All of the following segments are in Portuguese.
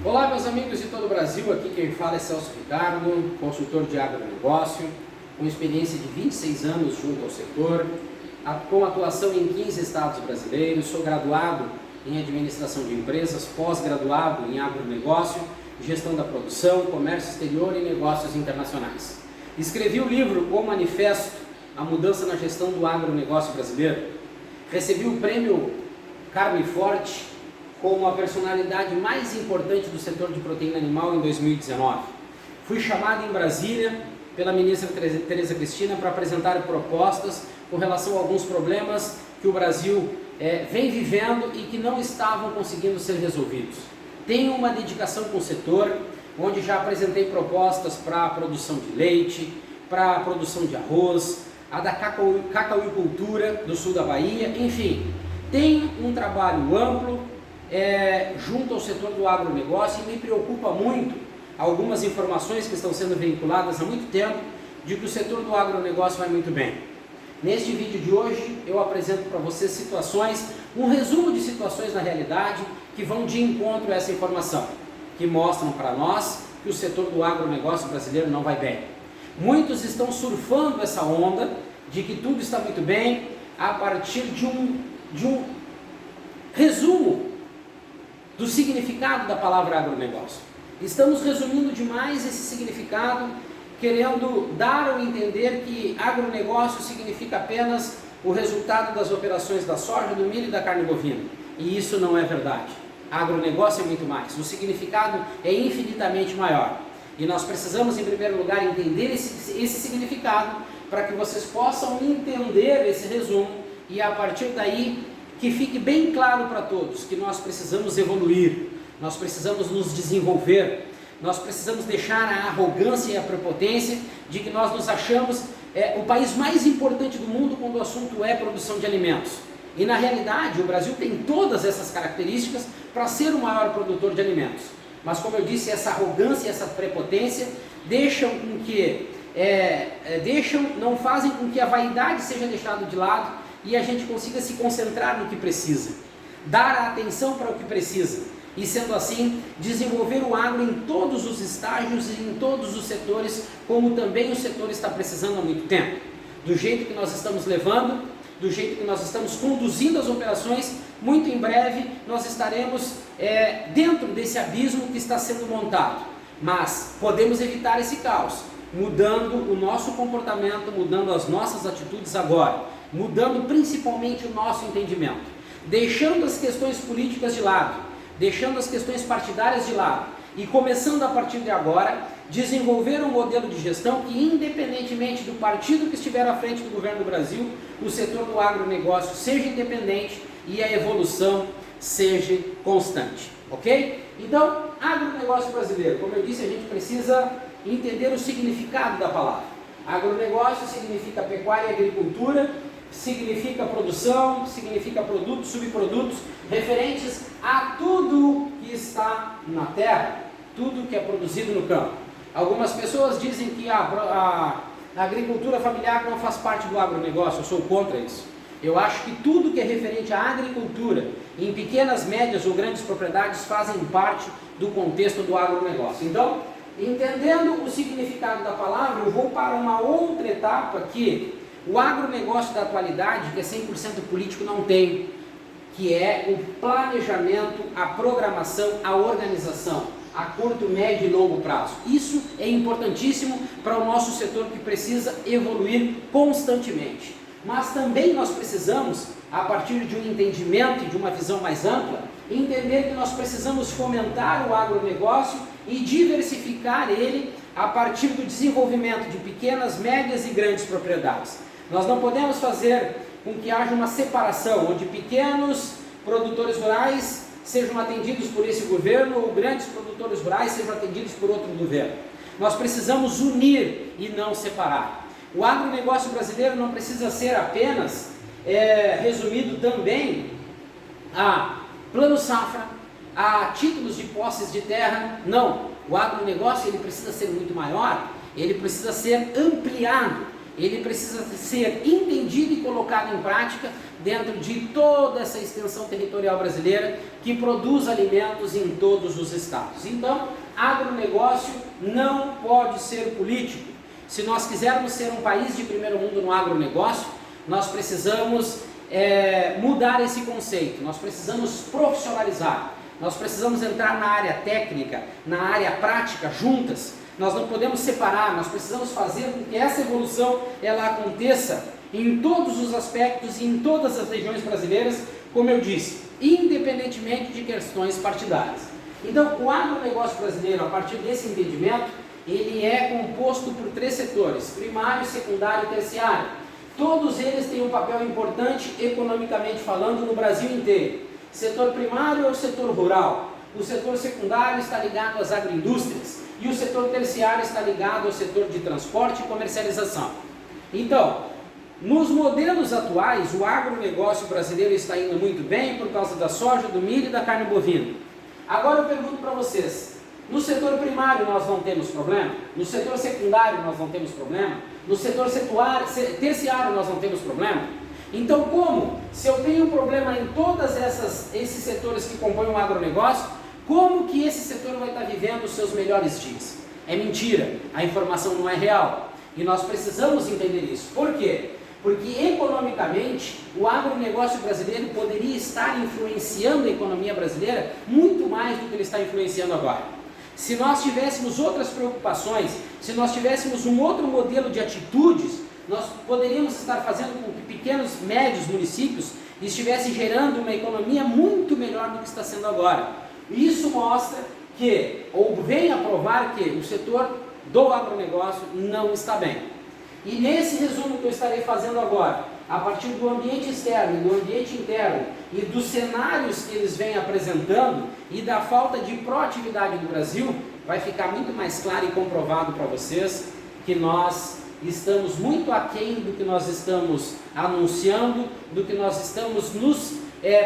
Olá, meus amigos de todo o Brasil, aqui quem fala é Celso Ricardo, consultor de agronegócio, com experiência de 26 anos junto ao setor, com atuação em 15 estados brasileiros, sou graduado em administração de empresas, pós-graduado em agronegócio, gestão da produção, comércio exterior e negócios internacionais. Escrevi o livro O Manifesto, a mudança na gestão do agronegócio brasileiro. Recebi o prêmio Carne Forte como a personalidade mais importante do setor de proteína animal em 2019. Fui chamado em Brasília pela ministra Tereza Cristina para apresentar propostas com relação a alguns problemas que o Brasil vem vivendo e que não estavam conseguindo ser resolvidos. Tenho uma dedicação com o setor, onde já apresentei propostas para a produção de leite, para a produção de arroz, a da cacauicultura do sul da Bahia, enfim. Tenho um trabalho amplo junto ao setor do agronegócio e me preocupa muito algumas informações que estão sendo veiculadas há muito tempo de que o setor do agronegócio vai muito bem. Neste vídeo de hoje eu apresento para vocês situações, um resumo de situações na realidade que vão de encontro a essa informação, que mostram para nós que o setor do agronegócio brasileiro não vai bem. Muitos estão surfando essa onda de que tudo está muito bem a partir de um resumo do significado da palavra agronegócio. Estamos resumindo demais esse significado, querendo dar ou entender que agronegócio significa apenas o resultado das operações da soja, do milho e da carne bovina. E isso não é verdade. Agronegócio é muito mais. O significado é infinitamente maior. E nós precisamos, em primeiro lugar, entender esse significado para que vocês possam entender esse resumo e, a partir daí, que fique bem claro para todos que nós precisamos evoluir, nós precisamos nos desenvolver, nós precisamos deixar a arrogância e a prepotência de que nós nos achamos o país mais importante do mundo quando o assunto é produção de alimentos. E na realidade o Brasil tem todas essas características para ser o maior produtor de alimentos. Mas como eu disse, essa arrogância e essa prepotência não fazem com que a vaidade seja deixada de lado e a gente consiga se concentrar no que precisa, dar a atenção para o que precisa e, sendo assim, desenvolver o agro em todos os estágios e em todos os setores, como também o setor está precisando há muito tempo. Do jeito que nós estamos levando, do jeito que nós estamos conduzindo as operações, muito em breve nós estaremos dentro desse abismo que está sendo montado. Mas podemos evitar esse caos, mudando o nosso comportamento, mudando as nossas atitudes agora, mudando principalmente o nosso entendimento, deixando as questões políticas de lado, deixando as questões partidárias de lado e começando a partir de agora desenvolver um modelo de gestão que, independentemente do partido que estiver à frente do governo do Brasil, o setor do agronegócio seja independente e a evolução seja constante, ok? Então, agronegócio brasileiro, como eu disse, a gente precisa entender o significado da palavra. Agronegócio significa pecuária e agricultura, significa produção, significa produtos, subprodutos, referentes a tudo que está na terra, tudo que é produzido no campo. Algumas pessoas dizem que a agricultura familiar não faz parte do agronegócio, eu sou contra isso. Eu acho que tudo que é referente à agricultura, em pequenas, médias ou grandes propriedades, fazem parte do contexto do agronegócio. Então, entendendo o significado da palavra, eu vou para uma outra etapa que o agronegócio da atualidade, que é 100% político, não tem, que é o planejamento, a programação, a organização, a curto, médio e longo prazo. Isso é importantíssimo para o nosso setor que precisa evoluir constantemente. Mas também nós precisamos, a partir de um entendimento e de uma visão mais ampla, entender que nós precisamos fomentar o agronegócio e diversificar ele a partir do desenvolvimento de pequenas, médias e grandes propriedades. Nós não podemos fazer com que haja uma separação, onde pequenos produtores rurais sejam atendidos por esse governo ou grandes produtores rurais sejam atendidos por outro governo. Nós precisamos unir e não separar. O agronegócio brasileiro não precisa ser apenas resumido também a plano safra, a títulos de posses de terra. Não, o agronegócio ele precisa ser muito maior, ele precisa ser ampliado ele precisa ser entendido e colocado em prática dentro de toda essa extensão territorial brasileira que produz alimentos em todos os estados. Então, agronegócio não pode ser político. Se nós quisermos ser um país de primeiro mundo no agronegócio, nós precisamos mudar esse conceito, nós precisamos profissionalizar, nós precisamos entrar na área técnica, na área prática juntas. Nós não podemos separar, nós precisamos fazer com que essa evolução ela aconteça em todos os aspectos e em todas as regiões brasileiras, como eu disse, independentemente de questões partidárias. Então, o agronegócio brasileiro, a partir desse entendimento, ele é composto por 3 setores: primário, secundário e terciário. Todos eles têm um papel importante economicamente falando no Brasil inteiro. Setor primário é o setor rural, o setor secundário está ligado às agroindústrias e o setor terciário está ligado ao setor de transporte e comercialização. Então, nos modelos atuais, o agronegócio brasileiro está indo muito bem por causa da soja, do milho e da carne bovina. Agora eu pergunto para vocês, no setor primário nós não temos problema? No setor secundário nós não temos problema? No setor terciário nós não temos problema? Então como? Se eu tenho problema em todos esses setores que compõem o agronegócio, como que esse setor vai estar vivendo os seus melhores dias? É mentira, a informação não é real. E nós precisamos entender isso. Por quê? Porque economicamente o agronegócio brasileiro poderia estar influenciando a economia brasileira muito mais do que ele está influenciando agora. Se nós tivéssemos outras preocupações, se nós tivéssemos um outro modelo de atitudes, nós poderíamos estar fazendo com que pequenos, médios municípios estivessem gerando uma economia muito melhor do que está sendo agora. Isso mostra que, ou vem a provar que o setor do agronegócio não está bem. E nesse resumo que eu estarei fazendo agora, a partir do ambiente externo e do ambiente interno e dos cenários que eles vêm apresentando e da falta de proatividade do Brasil, vai ficar muito mais claro e comprovado para vocês que nós estamos muito aquém do que nós estamos anunciando, do que nós estamos nos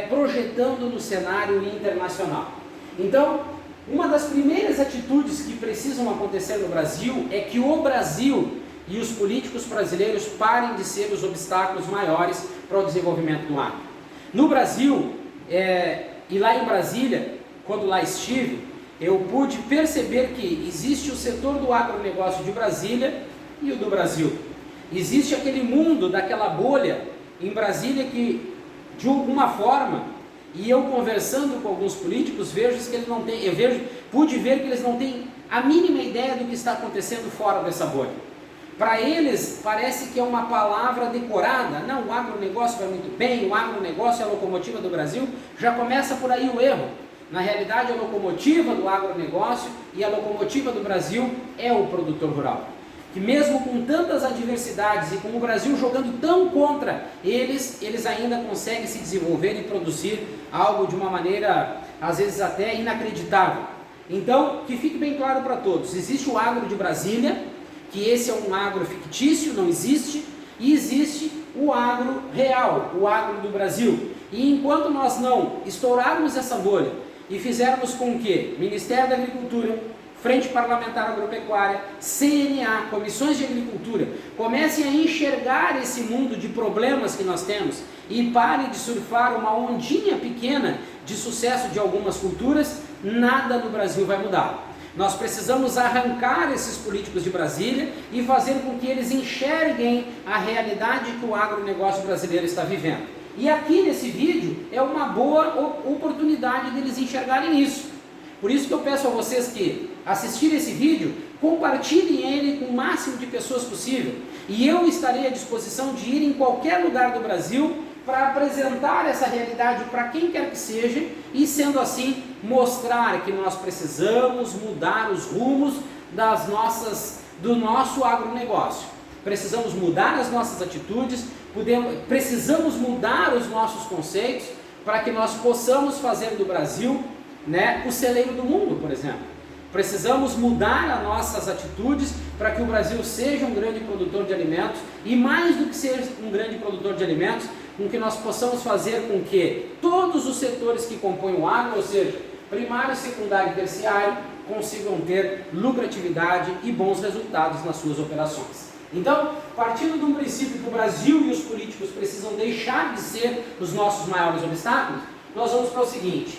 projetando no cenário internacional. Então, uma das primeiras atitudes que precisam acontecer no Brasil é que o Brasil e os políticos brasileiros parem de ser os obstáculos maiores para o desenvolvimento do agro. No Brasil, e lá em Brasília, quando lá estive, eu pude perceber que existe o setor do agronegócio de Brasília e o do Brasil. Existe aquele mundo daquela bolha em Brasília que, de alguma forma, e eu conversando com alguns políticos, pude ver que eles não têm a mínima ideia do que está acontecendo fora dessa bolha. Para eles, parece que é uma palavra decorada. Não, o agronegócio vai muito bem, o agronegócio é a locomotiva do Brasil. Já começa por aí o erro. Na realidade, a locomotiva do agronegócio e a locomotiva do Brasil é o produtor rural. Que mesmo com tantas adversidades e com o Brasil jogando tão contra eles ainda conseguem se desenvolver e produzir algo de uma maneira, às vezes até inacreditável. Então, que fique bem claro para todos, existe o agro de Brasília, que esse é um agro fictício, não existe, e existe o agro real, o agro do Brasil. E enquanto nós não estourarmos essa bolha e fizermos com que Ministério da Agricultura, Frente Parlamentar Agropecuária, CNA, Comissões de Agricultura, comecem a enxergar esse mundo de problemas que nós temos e parem de surfar uma ondinha pequena de sucesso de algumas culturas, nada no Brasil vai mudar. Nós precisamos arrancar esses políticos de Brasília e fazer com que eles enxerguem a realidade que o agronegócio brasileiro está vivendo. E aqui nesse vídeo é uma boa oportunidade deles enxergarem isso. Por isso que eu peço a vocês que assistirem esse vídeo, compartilhem ele com o máximo de pessoas possível. E eu estarei à disposição de ir em qualquer lugar do Brasil para apresentar essa realidade para quem quer que seja e, sendo assim, mostrar que nós precisamos mudar os rumos do nosso agronegócio. Precisamos mudar as nossas atitudes, precisamos mudar os nossos conceitos para que nós possamos fazer do Brasil, o celeiro do mundo, por exemplo. Precisamos mudar as nossas atitudes para que o Brasil seja um grande produtor de alimentos e, mais do que ser um grande produtor de alimentos, com que nós possamos fazer com que todos os setores que compõem o agro, ou seja, primário, secundário e terciário, consigam ter lucratividade e bons resultados nas suas operações. Então, partindo de um princípio que o Brasil e os políticos precisam deixar de ser os nossos maiores obstáculos, nós vamos para o seguinte: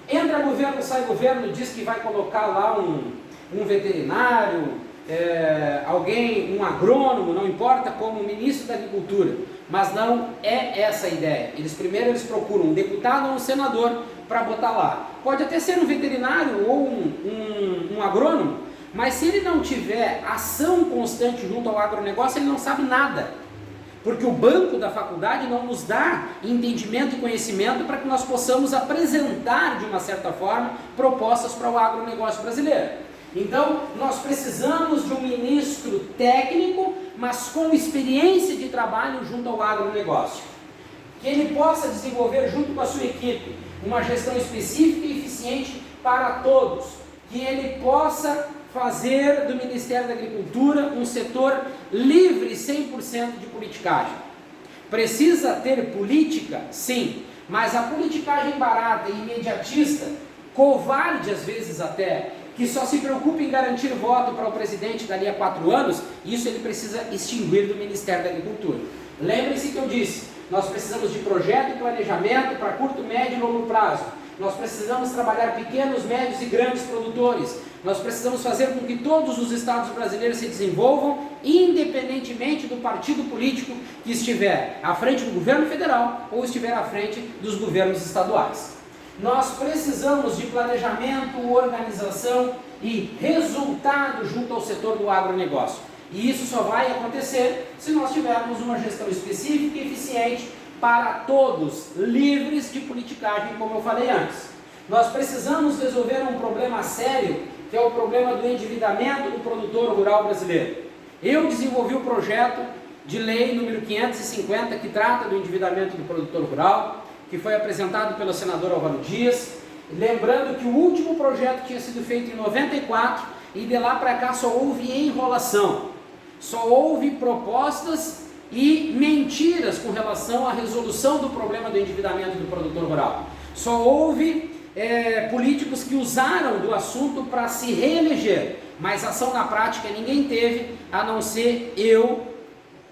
entra governo, sai governo, diz que vai colocar lá um veterinário, alguém, um agrônomo, não importa, como ministro da Agricultura, mas não é essa a ideia. Eles procuram um deputado ou um senador para botar lá. Pode até ser um veterinário ou um agrônomo, mas se ele não tiver ação constante junto ao agronegócio, ele não sabe nada. Porque o banco da faculdade não nos dá entendimento e conhecimento para que nós possamos apresentar, de uma certa forma, propostas para o agronegócio brasileiro. Então, nós precisamos de um ministro técnico, mas com experiência de trabalho junto ao agronegócio. Que ele possa desenvolver, junto com a sua equipe, uma gestão específica e eficiente para todos. Que ele possa fazer do Ministério da Agricultura um setor livre 100% de politicagem. Precisa ter política? Sim, mas a politicagem barata e imediatista, covarde às vezes até, que só se preocupa em garantir voto para o presidente dali a 4 anos, isso ele precisa extinguir do Ministério da Agricultura. Lembre-se que eu disse, nós precisamos de projeto e planejamento para curto, médio e longo prazo. Nós precisamos trabalhar pequenos, médios e grandes produtores. Nós precisamos fazer com que todos os estados brasileiros se desenvolvam, independentemente do partido político que estiver à frente do governo federal ou estiver à frente dos governos estaduais. Nós precisamos de planejamento, organização e resultado junto ao setor do agronegócio. E isso só vai acontecer se nós tivermos uma gestão específica e eficiente para todos, livres de politicagem, como eu falei antes. Nós precisamos resolver um problema sério, que é o problema do endividamento do produtor rural brasileiro. Eu desenvolvi o projeto de lei número 550, que trata do endividamento do produtor rural, que foi apresentado pelo senador Álvaro Dias, lembrando que o último projeto tinha sido feito em 94, e de lá para cá só houve enrolação, só houve propostas e mentiras com relação à resolução do problema do endividamento do produtor rural. Só houve políticos que usaram do assunto para se reeleger, mas ação na prática ninguém teve, a não ser eu,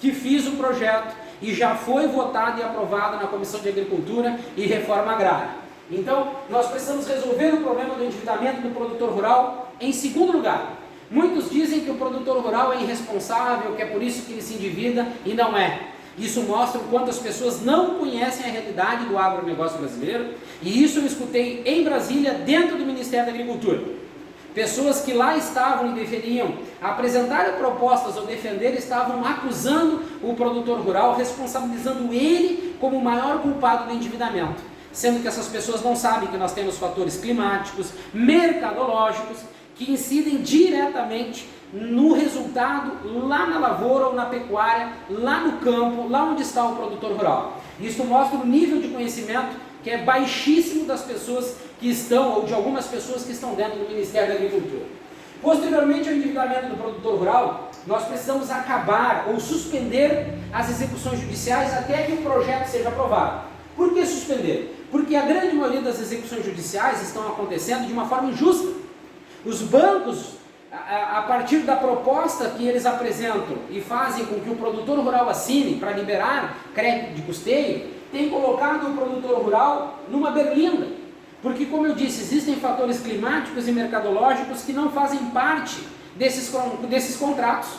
que fiz o projeto e já foi votado e aprovado na Comissão de Agricultura e Reforma Agrária. Então, nós precisamos resolver o problema do endividamento do produtor rural em segundo lugar. Muitos dizem que o produtor rural é irresponsável, que é por isso que ele se endivida, e não é. Isso mostra o quanto as pessoas não conhecem a realidade do agronegócio brasileiro, e isso eu escutei em Brasília, dentro do Ministério da Agricultura. Pessoas que lá estavam e deveriam apresentar propostas ou defender, estavam acusando o produtor rural, responsabilizando ele como o maior culpado do endividamento. Sendo que essas pessoas não sabem que nós temos fatores climáticos, mercadológicos, que incidem diretamente no resultado lá na lavoura ou na pecuária, lá no campo, lá onde está o produtor rural. Isso mostra o nível de conhecimento que é baixíssimo das pessoas que estão, ou de algumas pessoas que estão dentro do Ministério da Agricultura. Posteriormente ao endividamento do produtor rural, nós precisamos acabar ou suspender as execuções judiciais até que o projeto seja aprovado. Por que suspender? Porque a grande maioria das execuções judiciais estão acontecendo de uma forma injusta. Os bancos, a partir da proposta que eles apresentam e fazem com que o produtor rural assine para liberar crédito de custeio, têm colocado o produtor rural numa berlinda. Porque, como eu disse, existem fatores climáticos e mercadológicos que não fazem parte desses contratos.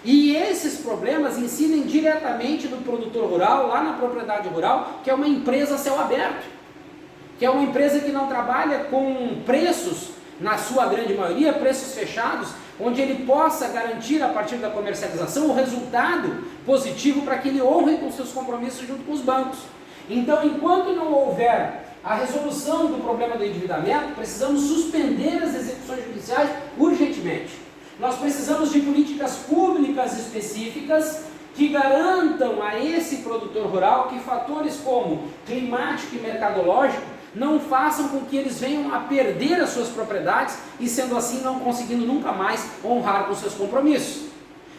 E esses problemas incidem diretamente no produtor rural, lá na propriedade rural, que é uma empresa a céu aberto. Que é uma empresa que não trabalha com preços, na sua grande maioria, preços fechados, onde ele possa garantir a partir da comercialização o resultado positivo para que ele honre com seus compromissos junto com os bancos. Então, enquanto não houver a resolução do problema do endividamento, precisamos suspender as execuções judiciais urgentemente. Nós precisamos de políticas públicas específicas que garantam a esse produtor rural que fatores como climático e mercadológico não façam com que eles venham a perder as suas propriedades e, sendo assim, não conseguindo nunca mais honrar com seus compromissos.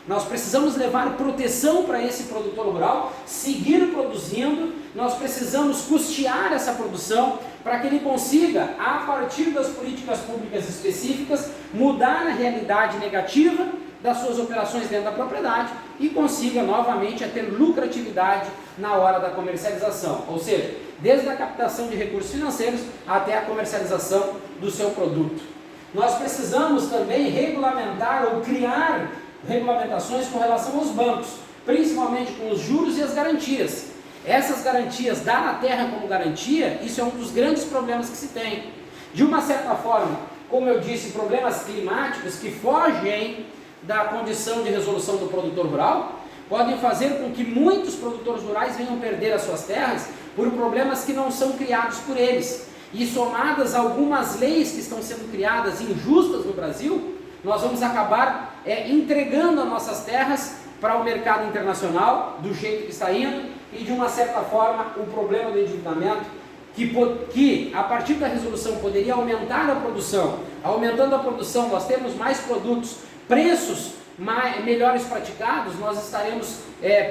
Nós precisamos levar proteção para esse produtor rural, seguir produzindo, nós precisamos custear essa produção para que ele consiga, a partir das políticas públicas específicas, mudar a realidade negativa das suas operações dentro da propriedade e consiga novamente ter lucratividade na hora da comercialização, ou seja, desde a captação de recursos financeiros até a comercialização do seu produto. Nós precisamos também regulamentar ou criar regulamentações com relação aos bancos, principalmente com os juros e as garantias. Essas garantias, dar a terra como garantia, isso é um dos grandes problemas que se tem. De uma certa forma, como eu disse, problemas climáticos que fogem da condição de resolução do produtor rural, podem fazer com que muitos produtores rurais venham perder as suas terras por problemas que não são criados por eles. E somadas a algumas leis que estão sendo criadas injustas no Brasil, nós vamos acabar entregando as nossas terras para o mercado internacional do jeito que está indo, e de uma certa forma o problema do endividamento, que a partir da resolução poderia aumentar a produção. Aumentando a produção, nós temos mais produtos, preços melhores praticados, nós estaremos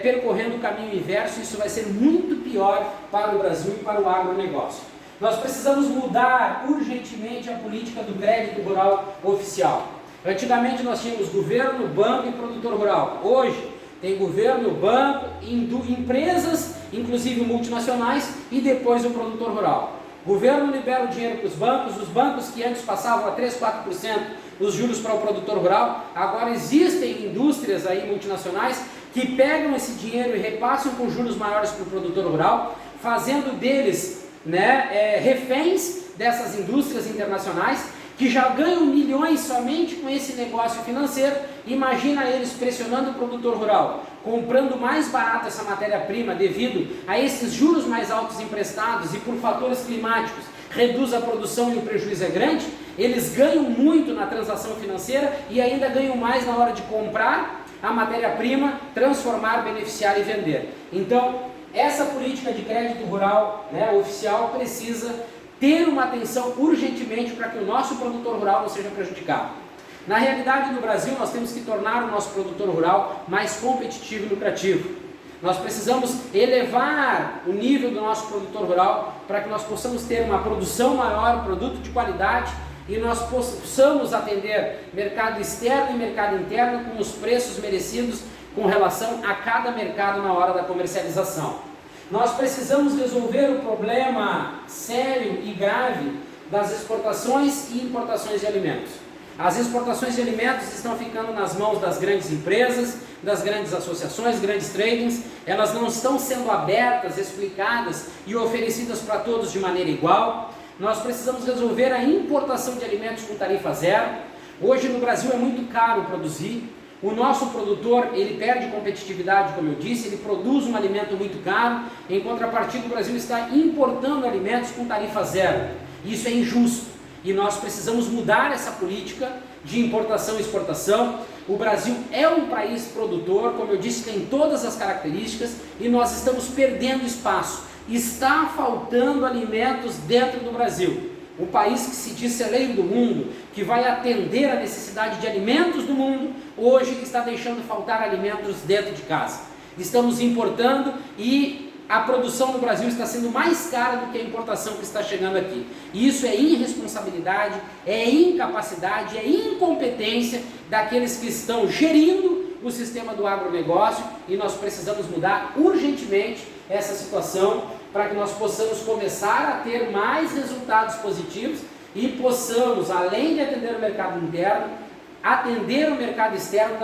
percorrendo o caminho inverso, e isso vai ser muito pior para o Brasil e para o agronegócio. Nós precisamos mudar urgentemente a política do crédito rural oficial. Antigamente nós tínhamos governo, banco e produtor rural. Hoje tem governo, banco, empresas, inclusive multinacionais, e depois o produtor rural. O governo libera o dinheiro para os bancos que antes passavam a 3, 4% os juros para o produtor rural, agora existem indústrias aí multinacionais que pegam esse dinheiro e repassam com juros maiores para o produtor rural, fazendo deles reféns dessas indústrias internacionais, que já ganham milhões somente com esse negócio financeiro. Imagina eles pressionando o produtor rural, comprando mais barato essa matéria-prima devido a esses juros mais altos emprestados, e por fatores climáticos reduz a produção e o prejuízo é grande. Eles ganham muito na transação financeira e ainda ganham mais na hora de comprar a matéria-prima, transformar, beneficiar e vender. Então, essa política de crédito rural oficial precisa ter uma atenção urgentemente para que o nosso produtor rural não seja prejudicado. Na realidade, no Brasil, nós temos que tornar o nosso produtor rural mais competitivo e lucrativo. Nós precisamos elevar o nível do nosso produtor rural para que nós possamos ter uma produção maior, produto de qualidade, e nós possamos atender mercado externo e mercado interno com os preços merecidos com relação a cada mercado na hora da comercialização. Nós precisamos resolver o problema sério e grave das exportações e importações de alimentos. As exportações de alimentos estão ficando nas mãos das grandes empresas, das grandes associações, grandes tradings. Elas não estão sendo abertas, explicadas e oferecidas para todos de maneira igual. Nós precisamos resolver a importação de alimentos com tarifa zero. Hoje no Brasil é muito caro produzir. O nosso produtor, ele perde competitividade, como eu disse, ele produz um alimento muito caro, em contrapartida o Brasil está importando alimentos com tarifa zero. Isso é injusto e nós precisamos mudar essa política de importação e exportação. O Brasil é um país produtor, como eu disse, tem todas as características, e nós estamos perdendo espaço. Está faltando alimentos dentro do Brasil. O país que se diz celeiro do mundo, que vai atender a necessidade de alimentos do mundo, hoje está deixando faltar alimentos dentro de casa. Estamos importando e a produção no Brasil está sendo mais cara do que a importação que está chegando aqui. E isso é irresponsabilidade, é incapacidade, é incompetência daqueles que estão gerindo o sistema do agronegócio, e nós precisamos mudar urgentemente essa situação para que nós possamos começar a ter mais resultados positivos e possamos, além de atender o mercado interno, atender o mercado externo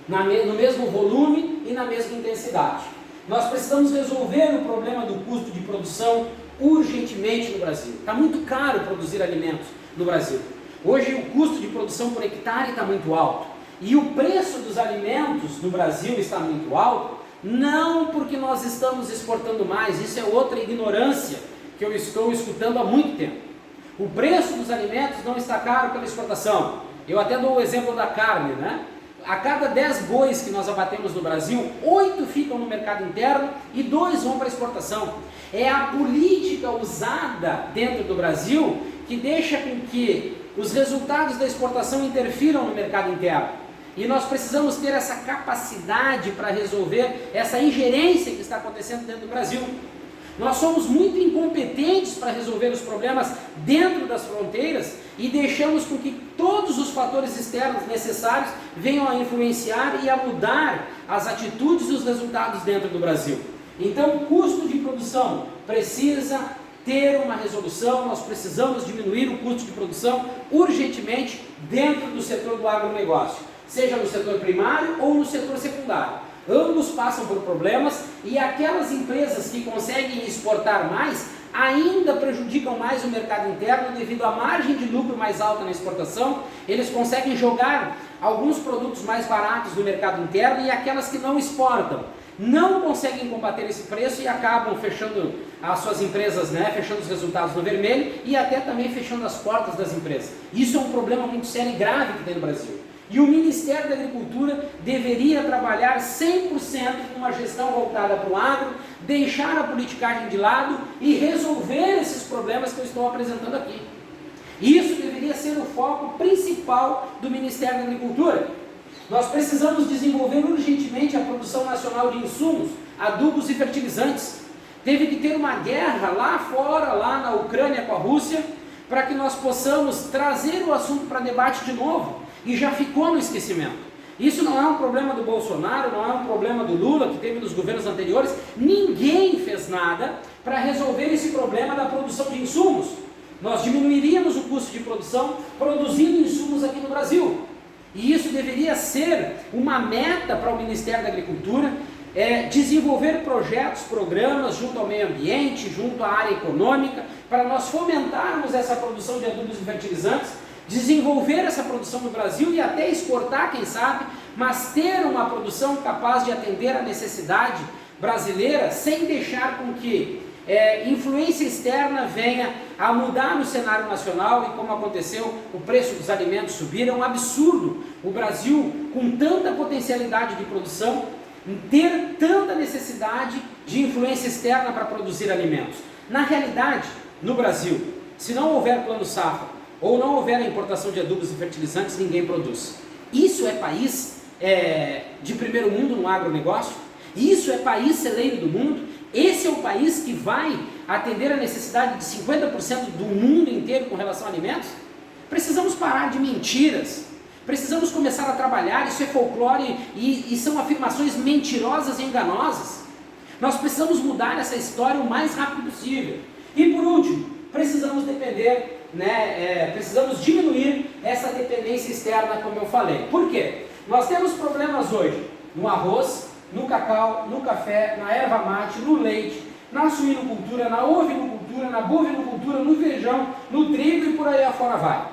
no mesmo volume e na mesma intensidade. Nós precisamos resolver o problema do custo de produção urgentemente no Brasil. Está muito caro produzir alimentos no Brasil. Hoje o custo de produção por hectare está muito alto, e o preço dos alimentos no Brasil está muito alto, não porque nós estamos exportando mais. Isso é outra ignorância que eu estou escutando há muito tempo. O preço dos alimentos não está caro pela exportação. Eu até dou o exemplo da carne, A cada 10 bois que nós abatemos no Brasil, 8 ficam no mercado interno e 2 vão para exportação. É a política usada dentro do Brasil que deixa com que os resultados da exportação interfiram no mercado interno. E nós precisamos ter essa capacidade para resolver essa ingerência que está acontecendo dentro do Brasil. Nós somos muito incompetentes para resolver os problemas dentro das fronteiras e deixamos com que todos os fatores externos necessários venham a influenciar e a mudar as atitudes e os resultados dentro do Brasil. Então, o custo de produção precisa ter uma resolução, nós precisamos diminuir o custo de produção urgentemente dentro do setor do agronegócio, seja no setor primário ou no setor secundário. Ambos passam por problemas e aquelas empresas que conseguem exportar mais ainda prejudicam mais o mercado interno devido à margem de lucro mais alta na exportação. Eles conseguem jogar alguns produtos mais baratos no mercado interno e aquelas que não exportam não conseguem combater esse preço e acabam fechando as suas empresas, fechando os resultados no vermelho e até também fechando as portas das empresas. Isso é um problema muito sério e grave que tem no Brasil. E o Ministério da Agricultura deveria trabalhar 100% com uma gestão voltada para o agro, deixar a politicagem de lado e resolver esses problemas que eu estou apresentando aqui. Isso deveria ser o foco principal do Ministério da Agricultura. Nós precisamos desenvolver urgentemente a produção nacional de insumos, adubos e fertilizantes. Teve que ter uma guerra lá fora, lá na Ucrânia com a Rússia, para que nós possamos trazer o assunto para debate de novo. E já ficou no esquecimento. Isso não é um problema do Bolsonaro, não é um problema do Lula, que teve nos governos anteriores. Ninguém fez nada para resolver esse problema da produção de insumos. Nós diminuiríamos o custo de produção produzindo insumos aqui no Brasil. E isso deveria ser uma meta para o Ministério da Agricultura, desenvolver projetos, programas junto ao meio ambiente, junto à área econômica, para nós fomentarmos essa produção de adubos e fertilizantes, desenvolver essa produção no Brasil e até exportar, quem sabe, mas ter uma produção capaz de atender a necessidade brasileira sem deixar com que influência externa venha a mudar no cenário nacional e como aconteceu, o preço dos alimentos subir. É um absurdo o Brasil, com tanta potencialidade de produção, ter tanta necessidade de influência externa para produzir alimentos. Na realidade, no Brasil, se não houver plano safra ou não houver a importação de adubos e fertilizantes, ninguém produz. Isso é país de primeiro mundo no agronegócio? Isso é país celeiro do mundo? Esse é o país que vai atender a necessidade de 50% do mundo inteiro com relação a alimentos? Precisamos parar de mentiras. Precisamos começar a trabalhar. Isso é folclore e são afirmações mentirosas e enganosas. Nós precisamos mudar essa história o mais rápido possível. E por último, precisamos precisamos diminuir essa dependência externa, como eu falei. Por quê? Nós temos problemas hoje no arroz, no cacau, no café, na erva mate, no leite, na suinocultura, na ovinocultura, na bovinocultura, no feijão, no trigo e por aí afora vai.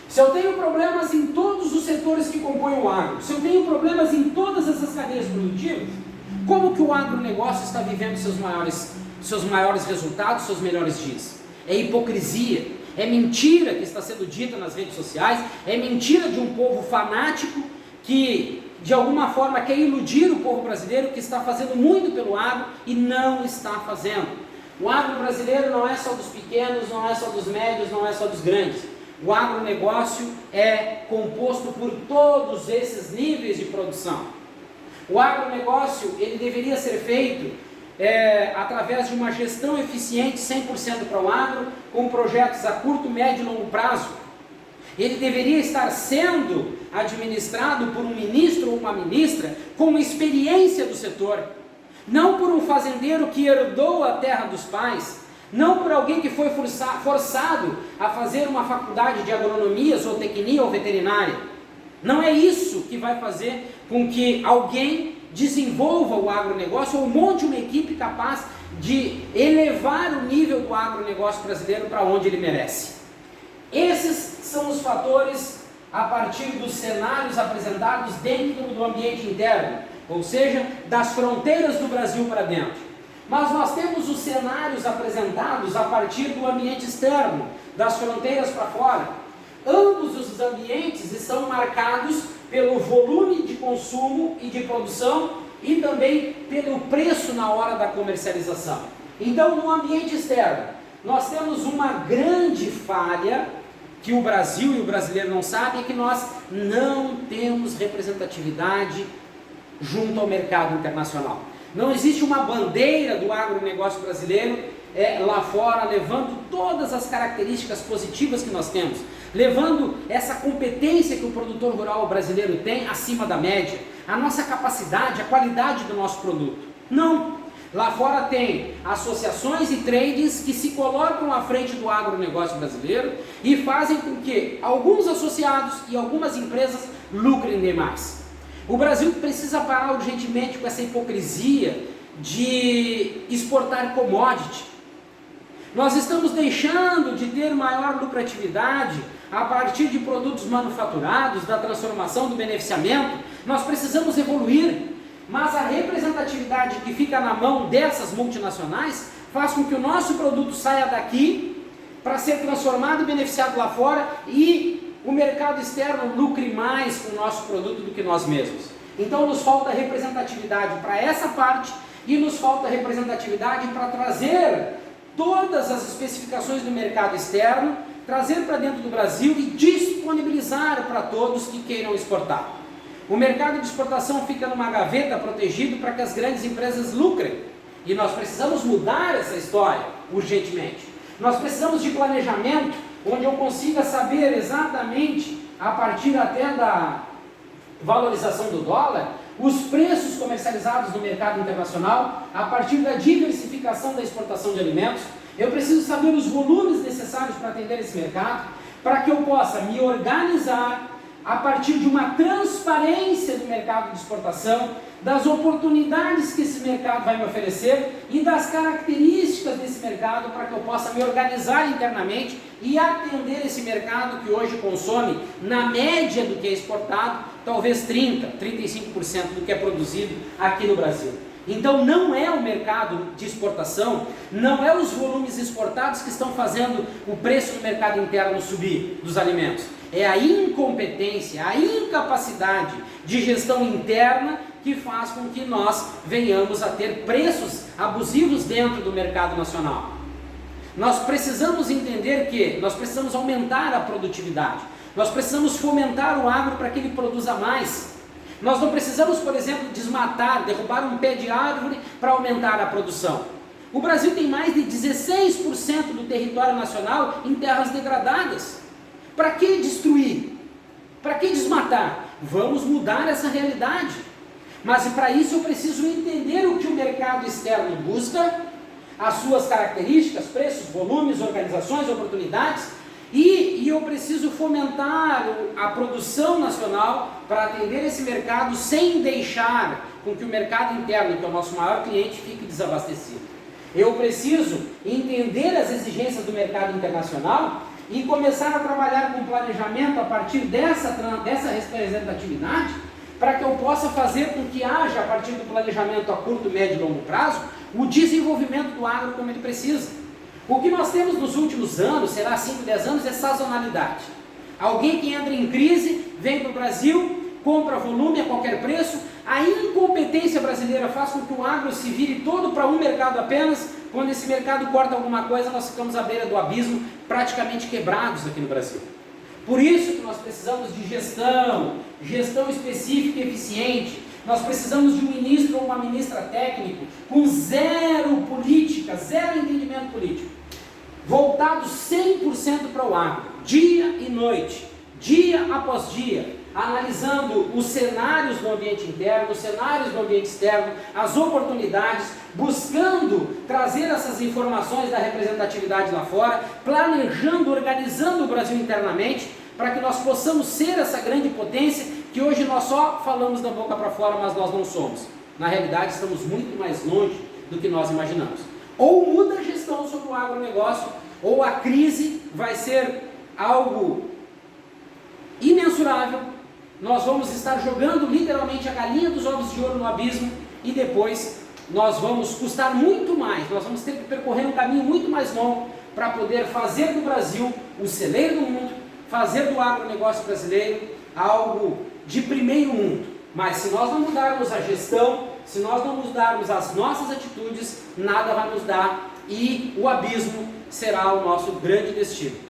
Se eu tenho problemas em todos os setores que compõem o agro, se eu tenho problemas em todas essas cadeias produtivas, como que o agronegócio está vivendo seus maiores resultados, seus melhores dias? É hipocrisia, é mentira que está sendo dita nas redes sociais, é mentira de um povo fanático que de alguma forma quer iludir o povo brasileiro, que está fazendo muito pelo agro e não está fazendo. O agro brasileiro não é só dos pequenos, não é só dos médios, não é só dos grandes. O agronegócio é composto por todos esses níveis de produção. O agronegócio ele deveria ser feito através de uma gestão eficiente 100% para o agro, com projetos a curto, médio e longo prazo. Ele deveria estar sendo administrado por um ministro ou uma ministra com experiência do setor, não por um fazendeiro que herdou a terra dos pais, não por alguém que foi forçado a fazer uma faculdade de agronomia, zootecnia ou veterinária. Não é isso que vai fazer com que alguém desenvolva o agronegócio ou monte uma equipe capaz de elevar o nível do agronegócio brasileiro para onde ele merece. Esses são os fatores a partir dos cenários apresentados dentro do ambiente interno, ou seja, das fronteiras do Brasil para dentro. Mas nós temos os cenários apresentados a partir do ambiente externo, das fronteiras para fora. Ambos os ambientes estão marcados pelo volume de consumo e de produção e também pelo preço na hora da comercialização. Então, no ambiente externo, nós temos uma grande falha que o Brasil e o brasileiro não sabem, é que nós não temos representatividade junto ao mercado internacional. Não existe uma bandeira do agronegócio brasileiro lá fora, levando todas as características positivas que nós temos, levando essa competência que o produtor rural brasileiro tem acima da média, a nossa capacidade, a qualidade do nosso produto. Não! Lá fora tem associações e trades que se colocam à frente do agronegócio brasileiro e fazem com que alguns associados e algumas empresas lucrem demais. O Brasil precisa parar urgentemente com essa hipocrisia de exportar commodity. Nós estamos deixando de ter maior lucratividade a partir de produtos manufaturados, da transformação, do beneficiamento. Nós precisamos evoluir, mas a representatividade que fica na mão dessas multinacionais faz com que o nosso produto saia daqui para ser transformado e beneficiado lá fora e o mercado externo lucre mais com o nosso produto do que nós mesmos. Então nos falta representatividade para essa parte e nos falta representatividade para trazer todas as especificações do mercado externo, trazer para dentro do Brasil e disponibilizar para todos que queiram exportar. O mercado de exportação fica numa gaveta protegido para que as grandes empresas lucrem. E nós precisamos mudar essa história urgentemente. Nós precisamos de planejamento onde eu consiga saber exatamente, a partir até da valorização do dólar, os preços comercializados no mercado internacional, a partir da diversificação da exportação de alimentos. Eu preciso saber os volumes necessários para atender esse mercado, para que eu possa me organizar a partir de uma transparência do mercado de exportação, das oportunidades que esse mercado vai me oferecer e das características desse mercado para que eu possa me organizar internamente e atender esse mercado que hoje consome, na média do que é exportado, talvez 30%, 35% do que é produzido aqui no Brasil. Então não é o mercado de exportação, não é os volumes exportados que estão fazendo o preço no mercado interno subir dos alimentos. É a incompetência, a incapacidade de gestão interna que faz com que nós venhamos a ter preços abusivos dentro do mercado nacional. Nós precisamos entender que nós precisamos aumentar a produtividade, nós precisamos fomentar o agro para que ele produza mais. Nós não precisamos, por exemplo, desmatar, derrubar um pé de árvore para aumentar a produção. O Brasil tem mais de 16% do território nacional em terras degradadas. Para que destruir? Para que desmatar? Vamos mudar essa realidade. Mas para isso eu preciso entender o que o mercado externo busca, as suas características, preços, volumes, organizações, oportunidades, e eu preciso fomentar a produção nacional para atender esse mercado sem deixar com que o mercado interno, que é o nosso maior cliente, fique desabastecido. Eu preciso entender as exigências do mercado internacional e começar a trabalhar com planejamento a partir dessa representatividade, para que eu possa fazer com que haja, a partir do planejamento a curto, médio e longo prazo, o desenvolvimento do agro como ele precisa. O que nós temos nos últimos anos, será 5, 10 anos, é sazonalidade. Alguém que entra em crise, vem para o Brasil, compra volume a qualquer preço. A incompetência brasileira faz com que o agro se vire todo para um mercado apenas. Quando esse mercado corta alguma coisa, nós ficamos à beira do abismo, praticamente quebrados aqui no Brasil. Por isso que nós precisamos de gestão específica e eficiente. Nós precisamos de um ministro ou uma ministra técnico com zero política, zero entendimento político, voltado 100% para o agro, dia e noite, dia após dia, analisando os cenários do ambiente interno, os cenários do ambiente externo, as oportunidades, buscando trazer essas informações da representatividade lá fora, planejando, organizando o Brasil internamente, para que nós possamos ser essa grande potência que hoje nós só falamos da boca para fora, mas nós não somos. Na realidade, estamos muito mais longe do que nós imaginamos. Ou muda a gestão sobre o agronegócio, ou a crise vai ser algo imensurável. Nós vamos estar jogando literalmente a galinha dos ovos de ouro no abismo e depois nós vamos custar muito mais, nós vamos ter que percorrer um caminho muito mais longo para poder fazer do Brasil o celeiro do mundo, fazer do agronegócio brasileiro algo de primeiro mundo. Mas se nós não mudarmos a gestão, se nós não mudarmos as nossas atitudes, nada vai nos dar e o abismo será o nosso grande destino.